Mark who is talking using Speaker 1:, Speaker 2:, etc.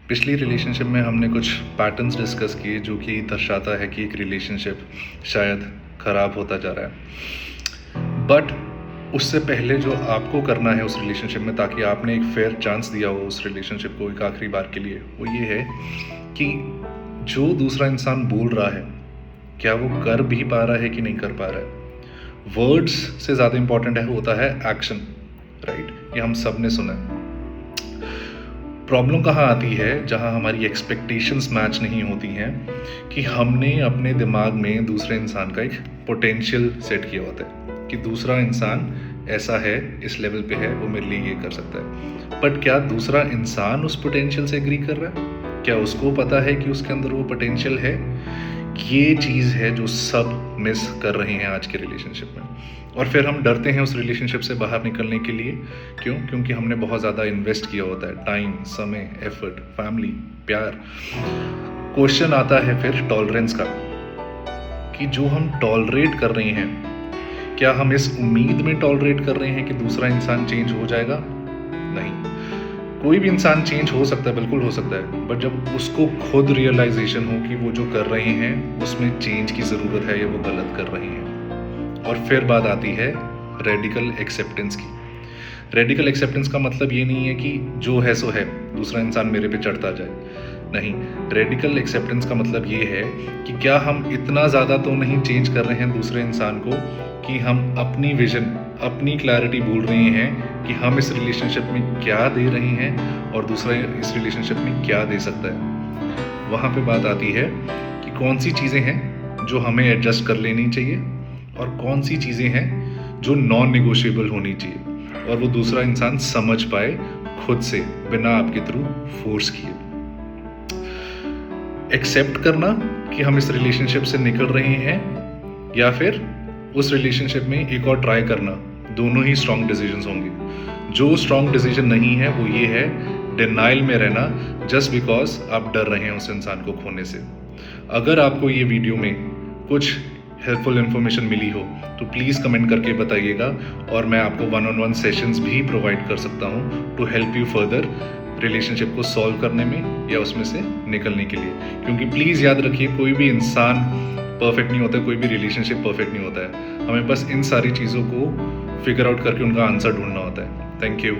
Speaker 1: पिछली रिलेशनशिप में हमने कुछ पैटर्न्स डिस्कस किए जो कि दर्शाता है कि एक रिलेशनशिप शायद ख़राब होता जा रहा है। बट उससे पहले जो आपको करना है उस रिलेशनशिप में, ताकि आपने एक फेयर चांस दिया हो उस रिलेशनशिप को एक आखिरी बार के लिए, वो ये है कि जो दूसरा इंसान बोल रहा है क्या वो कर भी पा रहा है कि नहीं कर पा रहा है। वर्ड्स से ज़्यादा इंपॉर्टेंट है होता है एक्शन, राइट। ये हम सब ने सुना है। प्रॉब्लम कहाँ आती है, जहाँ हमारी एक्सपेक्टेशंस मैच नहीं होती हैं कि हमने अपने दिमाग में दूसरे इंसान का एक पोटेंशियल सेट किया होता है कि दूसरा इंसान ऐसा है, इस लेवल पे है, वो मेरे लिए ये कर सकता है। बट क्या दूसरा इंसान उस पोटेंशियल से एग्री कर रहा है? क्या उसको पता है कि उसके अंदर वो पोटेंशियल है? ये चीज़ है जो सब मिस कर रहे हैं आज के रिलेशनशिप में, और फिर हम डरते हैं उस रिलेशनशिप से बाहर निकलने के लिए। क्यों? क्योंकि हमने बहुत ज़्यादा इन्वेस्ट किया होता है, टाइम, समय, एफर्ट, फैमिली, प्यार। क्वेश्चन आता है फिर टॉलरेंस का कि जो हम टॉलरेट कर रहे हैं, क्या हम इस उम्मीद में टॉलरेट कर रहे हैं कि दूसरा इंसान चेंज हो जाएगा? नहीं। कोई भी इंसान चेंज हो सकता है, बिल्कुल हो सकता है, बट जब उसको खुद रियलाइजेशन हो कि वो जो कर रहे हैं उसमें चेंज की ज़रूरत है या वो गलत कर रहे हैं। और फिर बात आती है रेडिकल एक्सेप्टेंस की। रेडिकल एक्सेप्टेंस का मतलब ये नहीं है कि जो है सो है, दूसरा इंसान मेरे पे चढ़ता जाए। नहीं, रेडिकल एक्सेप्टेंस का मतलब ये है कि क्या हम इतना ज़्यादा तो नहीं चेंज कर रहे हैं दूसरे इंसान को कि हम अपनी विजन, अपनी क्लैरिटी भूल रहे हैं कि हम इस रिलेशनशिप में क्या दे रहे हैं और दूसरा इस रिलेशनशिप में क्या दे सकता है। वहाँ पे बात आती है कि कौन सी चीज़ें हैं जो हमें एडजस्ट कर लेनी चाहिए और कौन सी चीज़ें हैं जो नॉन निगोशिएबल होनी चाहिए, और वो दूसरा इंसान समझ पाए खुद से, बिना आपके थ्रू फोर्स किए। एक्सेप्ट करना कि हम इस रिलेशनशिप से निकल रहे हैं, या फिर उस रिलेशनशिप में एक और ट्राई करना, दोनों ही स्ट्रॉन्ग डिसीजंस होंगे। जो स्ट्रॉन्ग डिसीजन नहीं है वो ये है डिनाइल में रहना, जस्ट बिकॉज आप डर रहे हैं उस इंसान को खोने से। अगर आपको ये वीडियो में कुछ हेल्पफुल इन्फॉर्मेशन मिली हो तो प्लीज़ कमेंट करके बताइएगा, और मैं आपको 1-on-1 सेशंस भी प्रोवाइड कर सकता हूँ to help you further relationship को सॉल्व करने में या उसमें से निकलने के लिए। क्योंकि प्लीज़ याद रखिए, कोई भी इंसान परफेक्ट नहीं होता, कोई भी रिलेशनशिप परफेक्ट नहीं होता है। हमें बस इन सारी चीज़ों को फिगर आउट करके उनका आंसर ढूंढना होता है। Thank you.